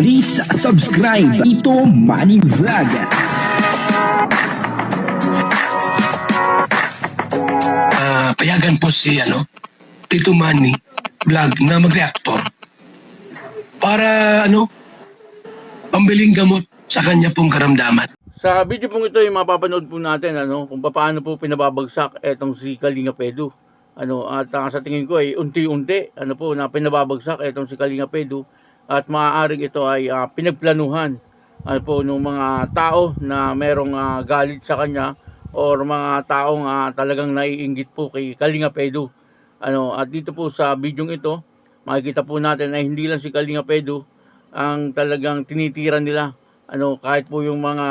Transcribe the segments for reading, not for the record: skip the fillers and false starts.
Please subscribe Ito Money Vlog. Payagan po si Tito Manny Vlog na mag-reactor para pambiling gamot sa kanya pong karamdaman. Sa video pong ito ay mapapanood po natin kung paano po pinababagsak etong si Kalingap Edu. At sa tingin ko ay unti-unti na pinababagsak etong si Kalingap Edu at maaaring ito ay pinagplanuhan ng mga tao na merong galit sa kanya or mga taong talagang naiinggit po kay Kalingap Edu. At dito po sa video ito, makikita po natin na hindi lang si Kalingap Edu ang talagang tinitira nila. Kahit po yung mga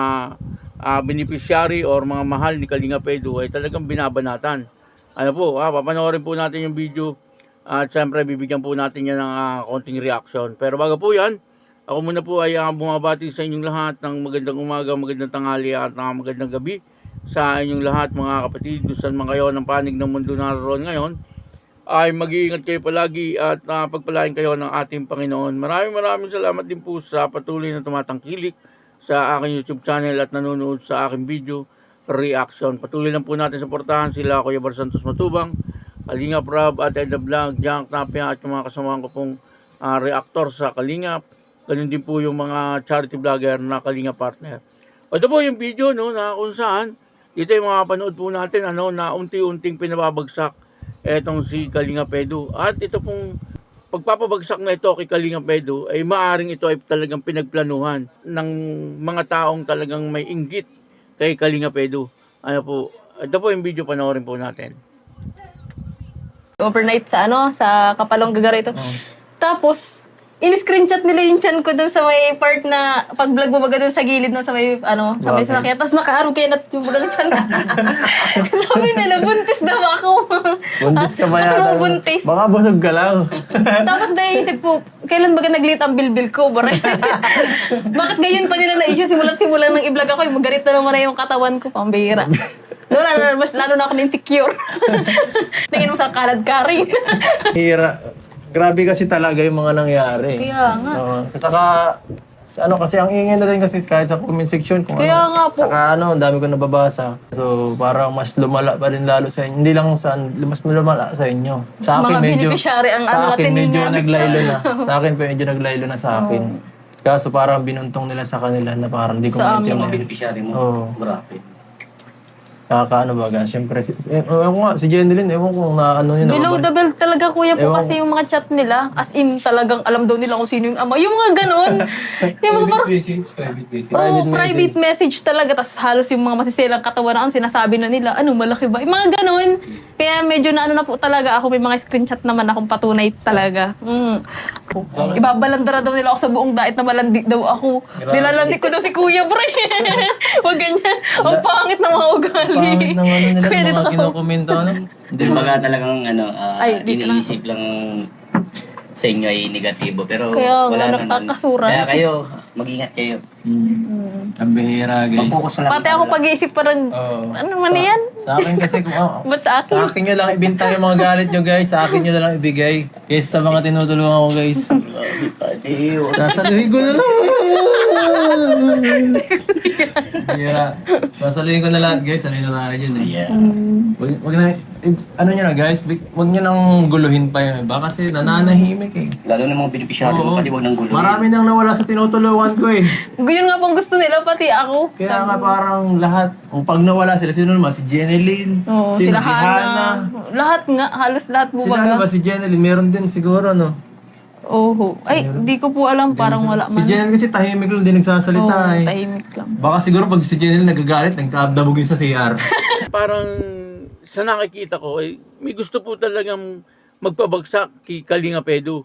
beneficiary or mga mahal ni Kalingap Edu ay talagang binabanatan. Papanoorin po natin yung video at syempre bibigyan po natin yan ng konting reaction. Pero bago po yan, ako muna po ay bumabati sa inyong lahat ng magandang umaga, magandang tanghali at magandang gabi sa inyong lahat mga kapatid. Kung saan man kayo ng panig ng mundo naroon ngayon, ay mag-iingat kayo palagi at pagpalain kayo ng ating Panginoon. Maraming salamat din po sa patuloy na tumatangkilik sa aking YouTube channel at nanonood sa aking video reaction. Patuloy lang po natin suportahan sila Kuya Bar Santos Matubang, Kalingap Rob at Ed the Vlog, Jack Tapia at yung mga kasamahan ko pong reactor sa Kalingap. Ganun din po yung mga charity vlogger na Kalingap partner. Ito po yung video na kung saan dito yung mga panood po natin na unti-unting pinababagsak etong si Kalingap Edu. At ito pong pagpapabagsak na ito kay Kalingap Edu ay maaring ito ay talagang pinagplanuhan ng mga taong talagang may inggit kay Kalingap Edu. Ito po yung video, panoorin po natin. Overnight sa Kapalong Gagarito. Tapos in-screenshot nila yung chan ko dun sa may part na pag-vlog mo baga dun sa gilid sa may sa may sasakyan. Tapos nakaharap kayo na yung bagang chan. Sabi nila, buntis daw ako. Buntis ka ba Bakit yata? mo buntis? Baka busog ka lang. Tapos naisip ko, kailan baga nag-late ang bilbil ko? Bakit ganyan pa nila na-issue? Simulan ng i-vlog ako, yung ganito naman na yung katawan ko. Pambihira. Doon, lalo na ako na-insecure. Tingin mo sa kalad-karing. Hira. Grabe kasi talaga yung mga nangyari. Kaya nga. Saka, kasi ang ingay na rin kasi kahit sa comment section. Kung Kaya nga po. Saka ang dami ko nababasa. So, parang mas lumala pa rin lalo sa inyo. Hindi lang mas lumala sa inyo. Sa akin Mga medyo, beneficiary ang sa akin natin medyo niya. naglaylo na. Sa akin medyo naglaylo na sa akin. Kaso parang binuntong nila sa kanila na parang hindi ko Sa maintindihan. amin. Beneficiary mo. Oo. Grabe. Kakaano baga. Siyempre, ewan ko nga, si Jeneline, ewan ko na ano yun. Below the belt talaga, kuya po, Ewan kasi yung mga chat nila, as in talagang alam daw nila kung sino yung ama. Yung mga ganon. Yung mga parang, private message talaga. Tapos halos yung mga masisilang katawan na sinasabi na nila, malaki ba? Yung mga ganon. Kaya medyo na na po talaga ako. May mga screenshot naman akong patunay talaga. Ibabalandara daw nila ako sa buong dait na malandi daw ako. Nilalandi ko daw si kuya, pre. Huwag ganyan. Ang pangit ng mga ugali. Pangit ng nila, Kuya, dito mga ka. kinokomento, Hindi baga talagang Ay, di ka na. iniisip lang sa inyo ay negatibo. Pero Kaya nga, wala naman. nakakasura. Kaya kayo, mag-ingat kayo. Ang bihira, guys. Mag-focus na lang. Pati ako pag-iisip parang, Oo. ano man yan? Sa akin kasi, Ba't sa akin? sa akin nyo lang ibintang yung mga galit nyo, guys. Sa akin nyo na lang ibigay. Kaysa sa mga tinutulungan ko, guys. Sasaluhin ko na lang. Bihira. Sasaluhin ko na lahat, guys. Ano yung nangyari yun, eh. Yeah. Wag na, ano nyo na, guys. Wag nyo nang guluhin pa yung iba kasi nananahimik, eh. Lalo na mga beneficiary mo, pati huwag ng gulo. Marami nang nawala sa tinutulungan ko, eh. Yun nga pong gusto nila, pati ako. Kaya nga parang lahat, kung pag nawala sila, sino naman? Si Jeneline, Oo, si sila Hana. Hana. Lahat nga, halos lahat Sila ano ba bumaga. si Jeneline? Meron din siguro, no? Oho. Ay, di ko po alam, parang wala Si man. Jeneline kasi tahimik lang, di nagsasalita, Oo, eh. tahimik lang. Baka siguro pag si Jeneline nagagalit, nagtaabdabog yun sa CR. Parang sa nakikita ko ay may gusto po talagang magpabagsak kay Kalingap Edu.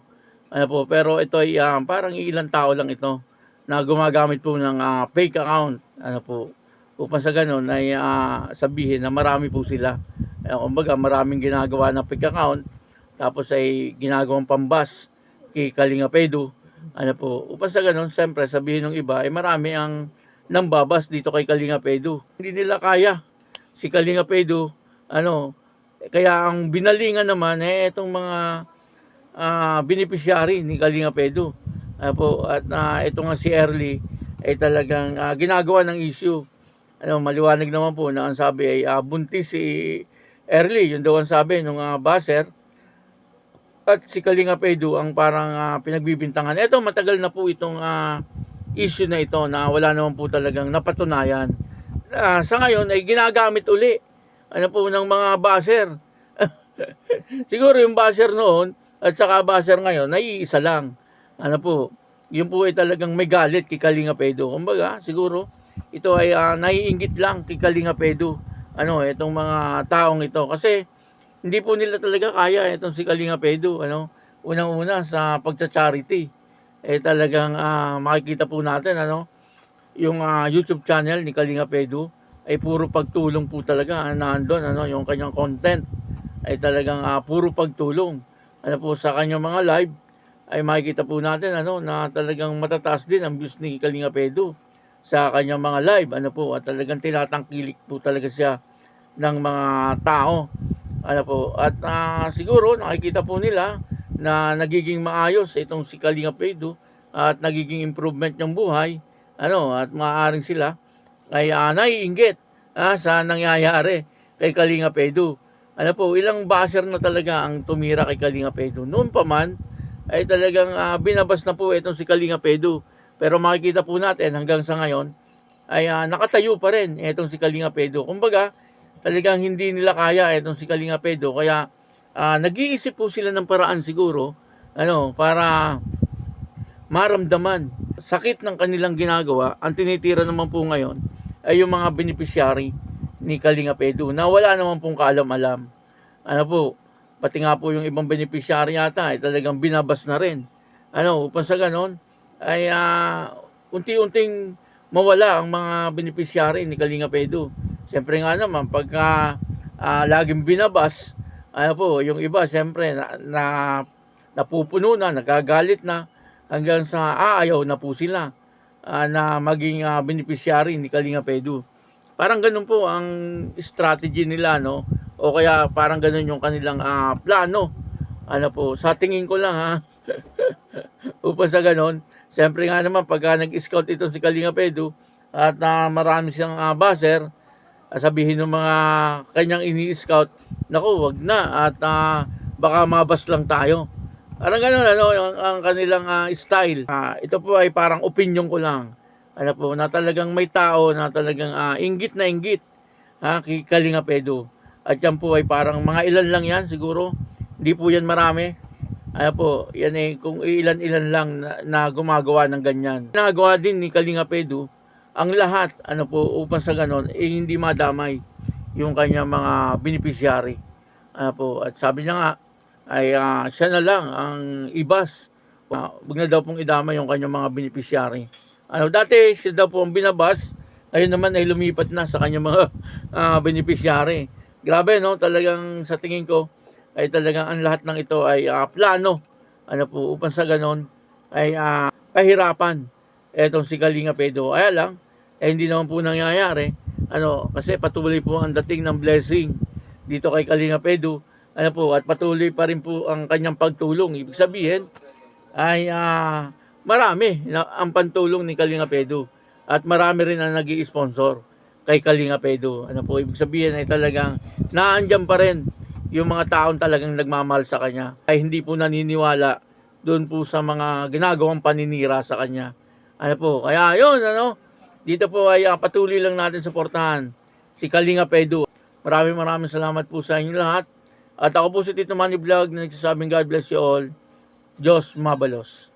Pero ito ay parang ilang tao lang ito na gumagamit po ng fake account. Upang sa ganun ay sabihin na marami po sila. Kumbaga maraming ginagawa na fake account tapos ay ginagawang pambas kay Kalingap Edu. Upang sa ganun, siyempre sabihin ng iba ay marami ang nambabas dito kay Kalingap Edu. Hindi nila kaya si Kalingap Edu, kaya ang binalingan naman itong mga beneficiary ni Kalingap Edu. Po, at ito nga si Early ay talagang ginagawa ng issue. Maliwanag naman po na ang sabi ay buntis si Early, yun daw ang sabi nung buzzer. At si Kalinga Pedro ang parang pinagbibintangan. Ito, matagal na po itong issue na ito na wala naman po talagang napatunayan. Sa ngayon ay ginagamit uli po ng mga buzzer. Siguro yung buzzer noon at saka buzzer ngayon ay iisa lang. Yun po ay talagang may galit kay Kalinga Pedro. Kumbaga, siguro ito ay naiinggit lang kay Kalinga Pedro. Itong mga taong ito kasi hindi po nila talaga kaya itong si Kalinga Pedro, unang-una sa pagcha-charity. Talagang makikita po natin, yung YouTube channel ni Kalinga Pedro ay puro pagtulong po talaga nandoon, yung kanyang content ay talagang puro pagtulong. Sa kanyang mga live ay makikita po natin, na talagang matataas din ang views ni Kalinga Pedro sa kanyang mga live, at talagang tinatangkilik po talaga siya ng mga tao. At siguro nakikita po nila na nagiging maayos itong si Kalinga Pedro at nagiging improvement ng buhay, at maaaring sila ay naiinggit sa nangyayari kay Kalinga Pedro. Ilang buzzer na talaga ang tumira kay Kalinga Pedro. Noon pa man ay talagang binabas na po itong si Kalinga Pedro. Pero makikita po natin hanggang sa ngayon ay nakatayo pa rin itong si Kalinga Pedro. Kumbaga, talagang hindi nila kaya itong si Kalinga Pedro. Kaya nag-iisip po sila ng paraan siguro para maramdaman sakit ng kanilang ginagawa. Ang tinitira naman po ngayon ay yung mga beneficiary ni Kalinga Pedro na wala naman pong kaalam-alam. Pati nga po yung ibang beneficiary yata ay talagang binabas na rin. Upang sa ganon ay unti-unting mawala ang mga beneficiary ni Kalinga Pedro. Siyempre nga naman, pagka laging binabas, yung iba siyempre napupuno na, nagagalit na, hanggang sa aayaw na po sila na maging beneficiary ni Kalinga Pedro. Parang ganun po ang strategy nila, o kaya parang ganun yung kanilang plano. Sa tingin ko lang upang sa ganun, siyempre nga naman, pagka nag-scout ito si Kalinga Pedro at marami siyang buzzer, sabihin ng mga kanyang ini-scout, naku, wag na at baka mabas lang tayo. Parang gano'n, ang kanilang style. Ito po ay parang opinion ko lang. Na talagang may tao na talagang inggit na inggit kay Kalinga Pedro. At yan po ay parang mga ilan lang yan siguro. Hindi po yan marami. Yan kung ilan-ilan lang na gumagawa ng ganyan. Nagawa din ni Kalinga Pedro ang lahat, upang sa ganon, hindi madamay yung kanyang mga beneficiary. At sabi niya nga, ay siya na lang ang ibas. Huwag na daw pong idama yung kanyang mga beneficiary. Dati siya daw po ang binabas, ngayon naman ay lumipat na sa kanyang mga beneficiary. Grabe, talagang sa tingin ko, ay talagang ang lahat ng ito ay plano. Upang sa ganon, ay pahirapan etong si Kalinga Pedro. Kaya lang, hindi naman po nangyayari. Kasi patuloy po ang dating ng blessing dito kay Kalinga Pedro. At patuloy pa rin po ang kanyang pagtulong. Ibig sabihin, ay marami ang pantulong ni Kalinga Pedro. At marami rin ang nag-i-sponsor kay Kalinga Pedro. Ibig sabihin ay talagang naandyan pa rin yung mga taong talagang nagmamahal sa kanya. Ay hindi po naniniwala doon po sa mga ginagawang paninira sa kanya. Kaya yun, dito po ay patuloy lang natin suportahan si Kalinga Pedro. Maraming salamat po sa inyo lahat. At ako po si Tito Manny Vlog na nagsasabing God bless you all. Diyos mabalos.